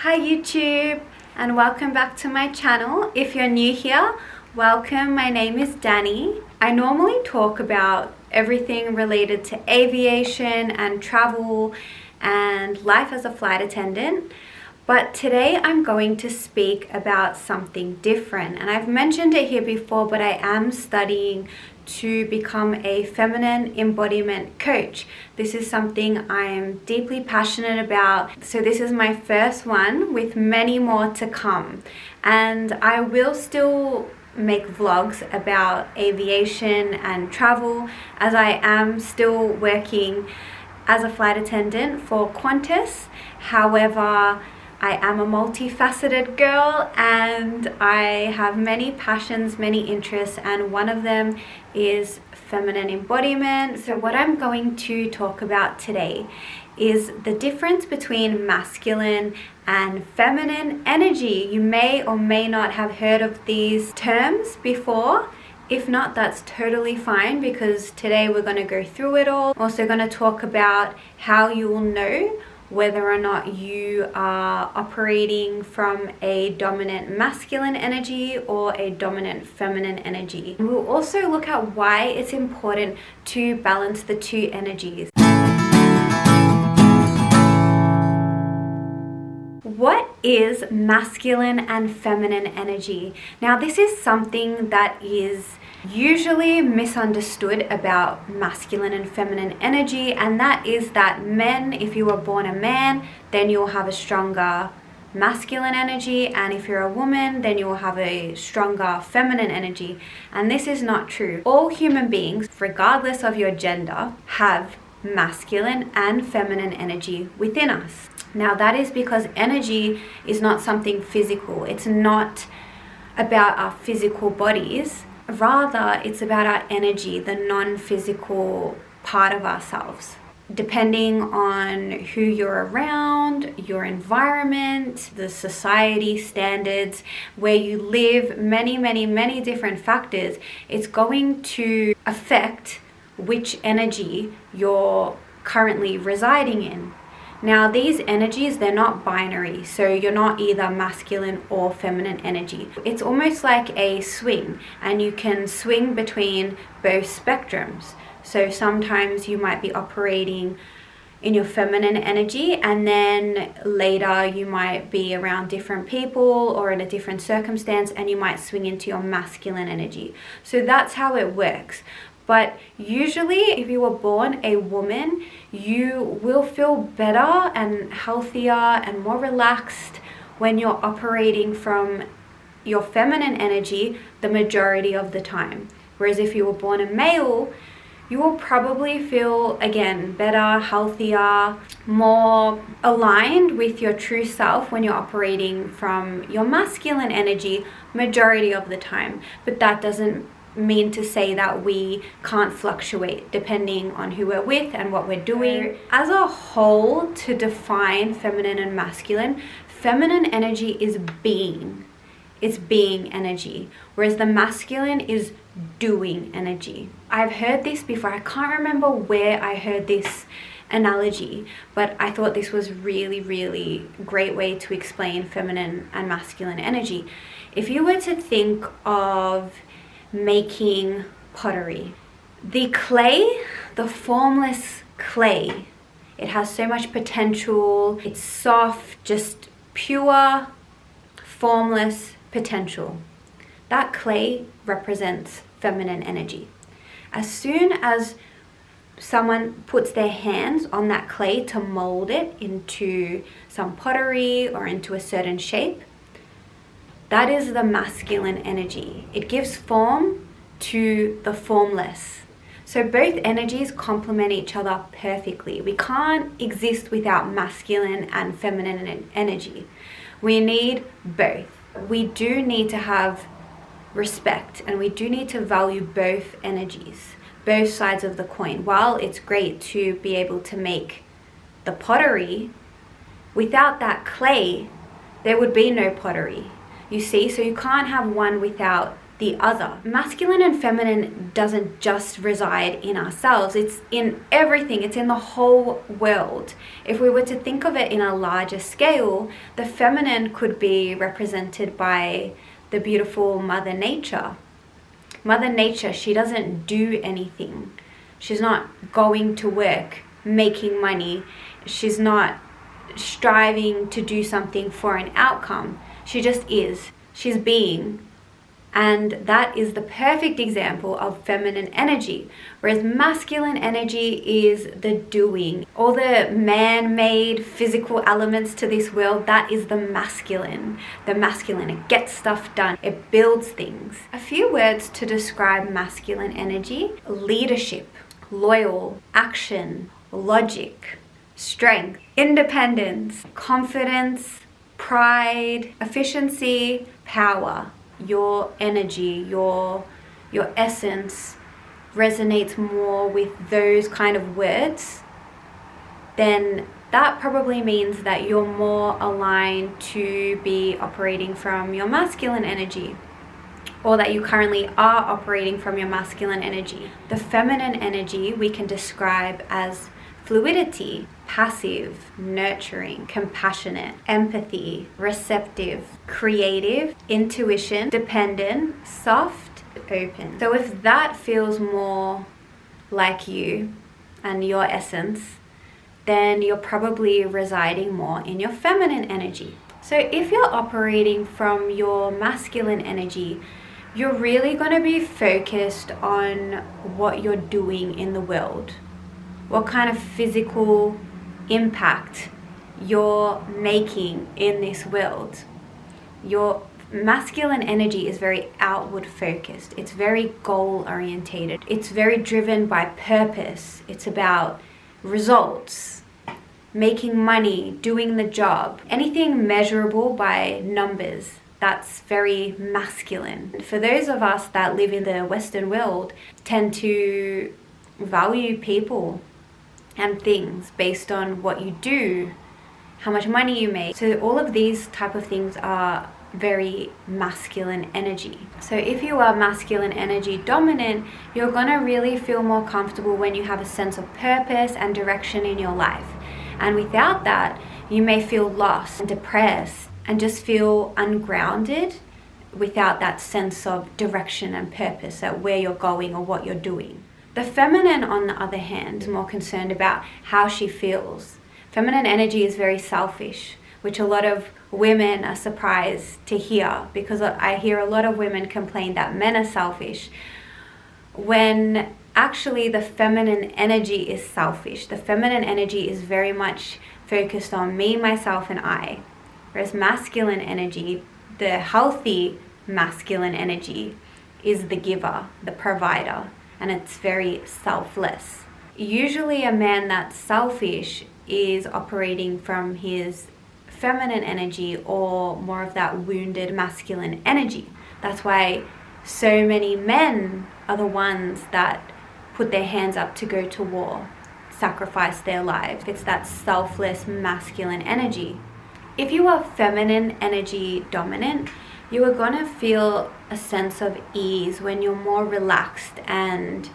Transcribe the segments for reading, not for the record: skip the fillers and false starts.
Hi YouTube, and welcome back to my channel. If you're new here, welcome. My name is Dani. I normally talk about everything related to aviation and travel and life as a flight attendant, but today I'm going to speak about something different. And I've mentioned it here before, but I am studying to become a feminine embodiment coach. This is something I am deeply passionate about. So this is my first one with many more to come. And I will still make vlogs about aviation and travel, as I am still working as a flight attendant for Qantas. However, I am a multifaceted girl and I have many passions, many interests, and one of them is feminine embodiment. So what I'm going to talk about today is the difference between masculine and feminine energy. You may or may not have heard of these terms before. If not, that's totally fine, because today we're going to go through it all. I'm also going to talk about how you will know whether or not you are operating from a dominant masculine energy or a dominant feminine energy. We'll also look at why it's important to balance the two energies. What is masculine and feminine energy? Now, this is something that is usually misunderstood about masculine and feminine energy, and that is that men, if you were born a man, then you'll have a stronger masculine energy, and if you're a woman, then you'll have a stronger feminine energy. And this is not true. All human beings, regardless of your gender, have masculine and feminine energy within us. Now, that is because energy is not something physical. It's not about our physical bodies. Rather, it's about our energy, the non-physical part of ourselves. Depending on who you're around, your environment, the society standards, where you live, many different factors, it's going to affect which energy you're currently residing in. Now, these energies, they're not binary, so you're not either masculine or feminine energy. It's almost like a swing, and you can swing between both spectrums. So sometimes you might be operating in your feminine energy, and then later you might be around different people or in a different circumstance, and you might swing into your masculine energy. So that's how it works. But usually, if you were born a woman, you will feel better and healthier and more relaxed when you're operating from your feminine energy the majority of the time. Whereas if you were born a male, you will probably feel, again, better, healthier, more aligned with your true self when you're operating from your masculine energy majority of the time. But that doesn't mean to say that we can't fluctuate depending on who we're with and what we're doing. As a whole, to define feminine and masculine, feminine energy is being. It's being energy, whereas the masculine is doing energy. I've heard this before. I can't remember where I heard this analogy, but I thought this was really great way to explain feminine and masculine energy. If you were to think of making pottery, the clay, the formless clay, it has so much potential. It's soft, just pure, formless potential. That clay represents feminine energy. As soon as someone puts their hands on that clay to mold it into some pottery or into a certain shape, that is the masculine energy. It gives form to the formless. So both energies complement each other perfectly. We can't exist without masculine and feminine energy. We need both. We do need to have respect, and we do need to value both energies, both sides of the coin. While it's great to be able to make the pottery, without that clay, there would be no pottery. You see, so you can't have one without the other. Masculine and feminine doesn't just reside in ourselves, it's in everything, it's in the whole world. If we were to think of it in a larger scale, the feminine could be represented by the beautiful Mother Nature. Mother Nature, she doesn't do anything. She's not going to work, making money. She's not striving to do something for an outcome. She just is. She's being. And that is the perfect example of feminine energy. Whereas masculine energy is the doing. All the man-made physical elements to this world, that is the masculine. The masculine, it gets stuff done. It builds things. A few words to describe masculine energy: leadership, loyal, action, logic, strength, independence, confidence, pride, efficiency, power. Your energy, your essence resonates more with those kind of words, then that probably means that you're more aligned to be operating from your masculine energy, or that you currently are operating from your masculine energy. The feminine energy we can describe as fluidity, passive, nurturing, compassionate, empathy, receptive, creative, intuition, dependent, soft, open. So if that feels more like you and your essence, then you're probably residing more in your feminine energy. So if you're operating from your masculine energy, you're really going to be focused on what you're doing in the world, what kind of physical impact you're making in this world. Your masculine energy is very outward focused. It's very goal orientated. It's very driven by purpose. It's about results, making money, doing the job. Anything measurable by numbers, that's very masculine. For those of us that live in the Western world, tend to value people and things based on what you do, how much money you make. So all of these type of things are very masculine energy. So if you are masculine energy dominant, you're gonna really feel more comfortable when you have a sense of purpose and direction in your life. And without that, you may feel lost and depressed and just feel ungrounded without that sense of direction and purpose at where you're going or what you're doing. The feminine, on the other hand, is more concerned about how she feels. Feminine energy is very selfish, which a lot of women are surprised to hear, because I hear a lot of women complain that men are selfish, when actually the feminine energy is selfish. The feminine energy is very much focused on me, myself, and I. Whereas masculine energy, the healthy masculine energy, is the giver, the provider. And it's very selfless. Usually a man that's selfish is operating from his feminine energy, or more of that wounded masculine energy. That's why so many men are the ones that put their hands up to go to war, sacrifice their lives. It's that selfless masculine energy. If you are feminine energy dominant, you are gonna feel a sense of ease when you're more relaxed and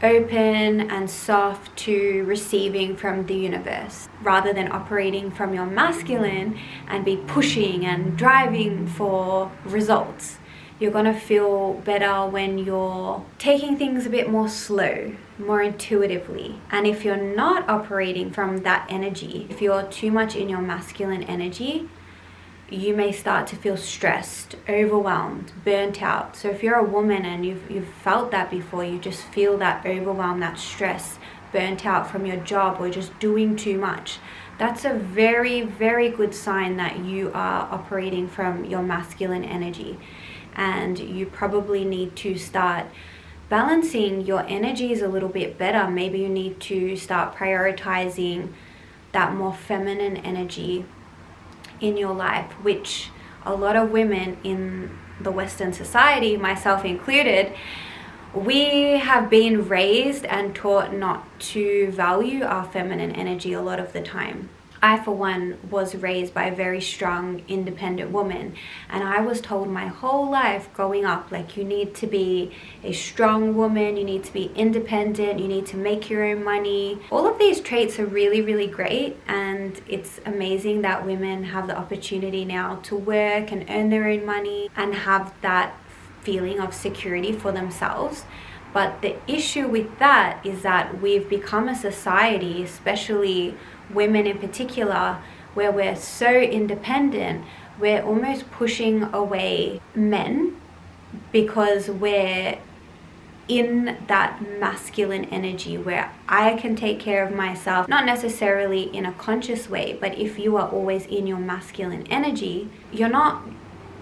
open and soft to receiving from the universe, rather than operating from your masculine and be pushing and driving for results. You're gonna feel better when you're taking things a bit more slow, more intuitively. And if you're not operating from that energy, if you're too much in your masculine energy, you may start to feel stressed, overwhelmed, burnt out. So if you're a woman and you've felt that before, you just feel that overwhelm, that stress, burnt out from your job or just doing too much, that's a very, very good sign that you are operating from your masculine energy. And you probably need to start balancing your energies a little bit better. Maybe you need to start prioritizing that more feminine energy in your life, which a lot of women in the Western society, myself included, we have been raised and taught not to value our feminine energy a lot of the time. I, for one, was raised by a very strong, independent woman, and I was told my whole life growing up, like, you need to be a strong woman, you need to be independent, you need to make your own money. All of these traits are really, really great, and it's amazing that women have the opportunity now to work and earn their own money and have that feeling of security for themselves. But the issue with that is that we've become a society, especially women in particular, where we're so independent, we're almost pushing away men because we're in that masculine energy where I can take care of myself, not necessarily in a conscious way, but if you are always in your masculine energy, you're not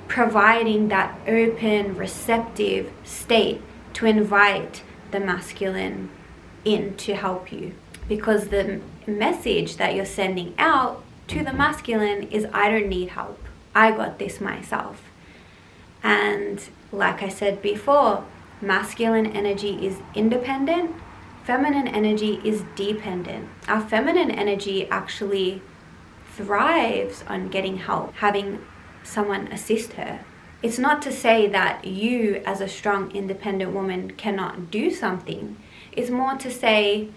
providing that open, receptive state to invite the masculine in to help you. Because the message that you're sending out to the masculine is, I don't need help. I got this myself. And like I said before, masculine energy is independent, feminine energy is dependent. Our feminine energy actually thrives on getting help, having someone assist her. It's not to say that you as a strong independent woman cannot do something. It's more to say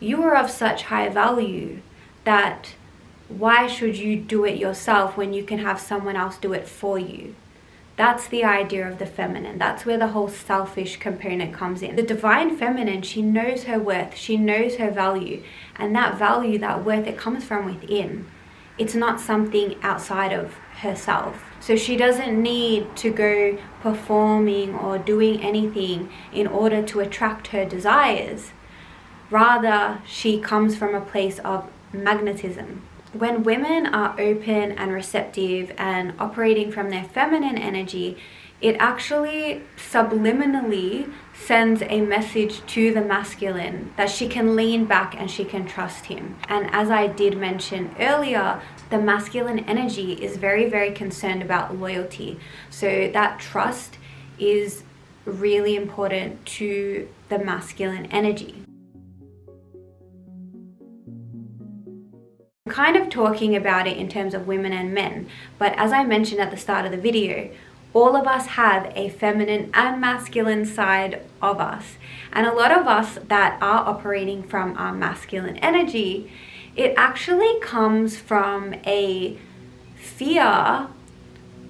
you are of such high value that why should you do it yourself when you can have someone else do it for you? That's the idea of the feminine. That's where the whole selfish component comes in. The divine feminine, she knows her worth, she knows her value, and that value, that worth, it comes from within. It's not something outside of herself. So she doesn't need to go performing or doing anything in order to attract her desires. Rather, she comes from a place of magnetism. When women are open and receptive and operating from their feminine energy, it actually subliminally sends a message to the masculine that she can lean back and she can trust him. And as I did mention earlier, the masculine energy is very, very concerned about loyalty. So that trust is really important to the masculine energy. I'm kind of talking about it in terms of women and men, but as I mentioned at the start of the video, all of us have a feminine and masculine side of us. And a lot of us that are operating from our masculine energy, it actually comes from a fear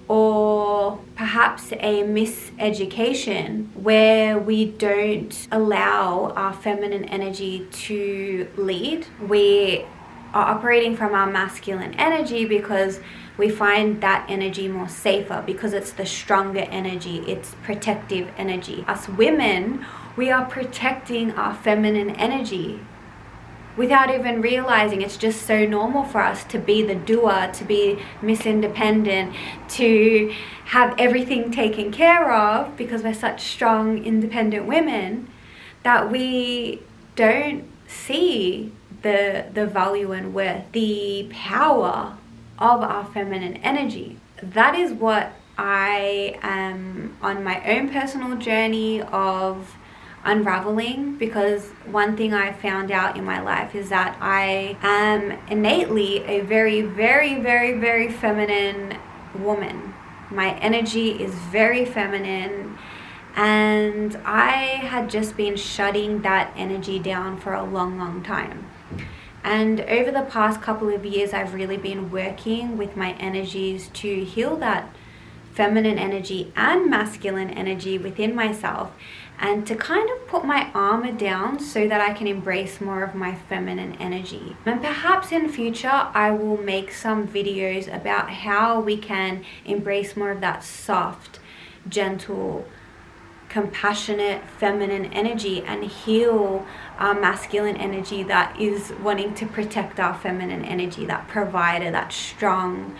or perhaps a miseducation where we don't allow our feminine energy to lead. We are operating from our masculine energy because we find that energy more safer, because it's the stronger energy, it's protective energy. Us women, we are protecting our feminine energy without even realizing. It's just so normal for us to be the doer, to be Miss Independent, to have everything taken care of because we're such strong, independent women that we don't see the value and worth, the power of our feminine energy. That is what I am on my own personal journey of unraveling, because one thing I found out in my life is that I am innately a very, very, very, very feminine woman. My energy is very feminine, and I had just been shutting that energy down for a long, long time. And over the past couple of years, I've really been working with my energies to heal that feminine energy and masculine energy within myself, and to kind of put my armor down so that I can embrace more of my feminine energy. And perhaps in future, I will make some videos about how we can embrace more of that soft, gentle, compassionate feminine energy and heal our masculine energy that is wanting to protect our feminine energy, that provider, that strong,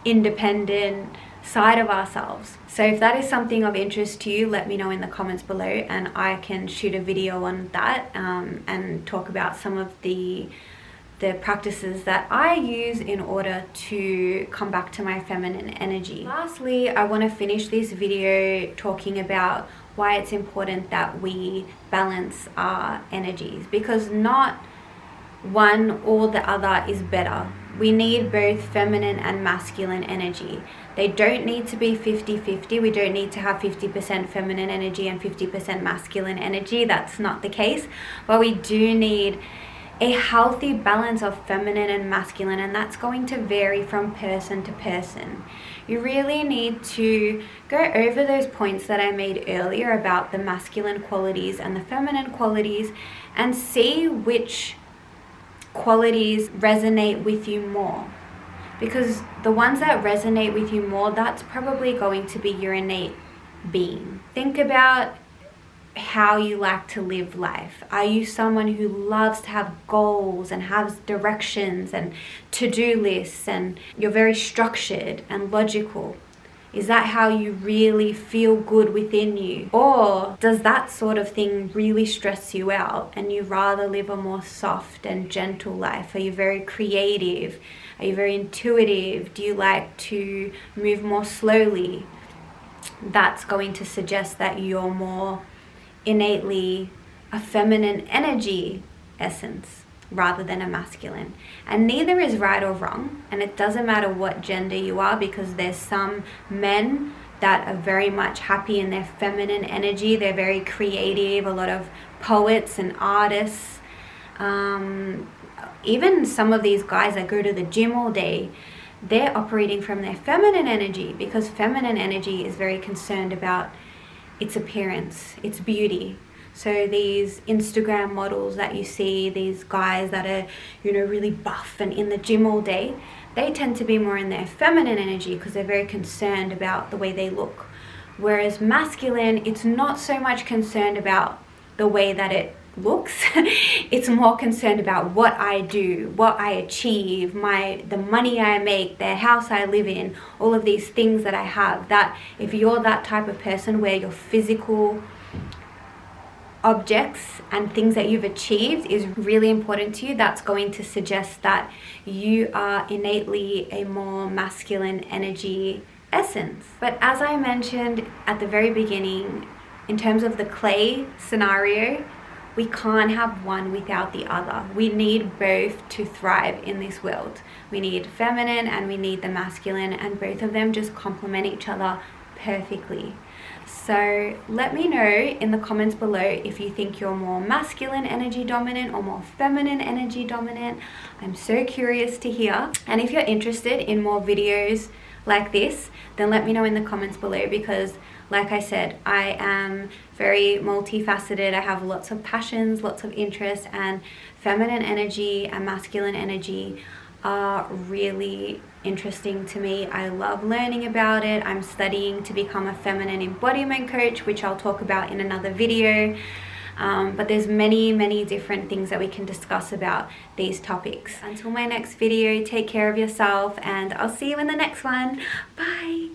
independent side of ourselves. So if that is something of interest to you, let me know in the comments below, and I can shoot a video on that and talk about some of the practices that I use in order to come back to my feminine energy. Lastly, I want to finish this video talking about why it's important that we balance our energies, because not one or the other is better. We need both feminine and masculine energy. They don't need to be 50-50. We don't need to have 50% feminine energy and 50% masculine energy. That's not the case. But we do need a healthy balance of feminine and masculine, and that's going to vary from person to person. You really need to go over those points that I made earlier about the masculine qualities and the feminine qualities and see which qualities resonate with you more. Because the ones that resonate with you more, that's probably going to be your innate being. Think about how you like to live life. Are you someone who loves to have goals and has directions and to-do lists, and you're very structured and logical? Is that how you really feel good within you? Or does that sort of thing really stress you out and you rather live a more soft and gentle life? Are you very creative? Are you very intuitive? Do you like to move more slowly? That's going to suggest that you're more innately a feminine energy essence rather than a masculine. And neither is right or wrong, and it doesn't matter what gender you are, because there's some men that are very much happy in their feminine energy. They're very creative, a lot of poets and artists. Even some of these guys that go to the gym all day, they're operating from their feminine energy, because feminine energy is very concerned about its appearance, its beauty. So these Instagram models that you see, these guys that are, really buff and in the gym all day, they tend to be more in their feminine energy because they're very concerned about the way they look. Whereas masculine, it's not so much concerned about the way that it looks. It's more concerned about what I do, what I achieve, the money I make, the house I live in, all of these things that I have. That if you're that type of person where your physical objects and things that you've achieved is really important to you, that's going to suggest that you are innately a more masculine energy essence. But as I mentioned at the very beginning, in terms of the clay scenario, we can't have one without the other. We need both to thrive in this world. We need feminine and we need the masculine, and both of them just complement each other perfectly. So let me know in the comments below if you think you're more masculine energy dominant or more feminine energy dominant. I'm so curious to hear. And if you're interested in more videos like this, then let me know in the comments below, because like I said, I am very multifaceted. I have lots of passions, lots of interests, and feminine energy and masculine energy are really interesting to me. I love learning about it. I'm studying to become a feminine embodiment coach, which I'll talk about in another video. But there's many different things that we can discuss about these topics. Until my next video, take care of yourself, and I'll see you in the next one. Bye.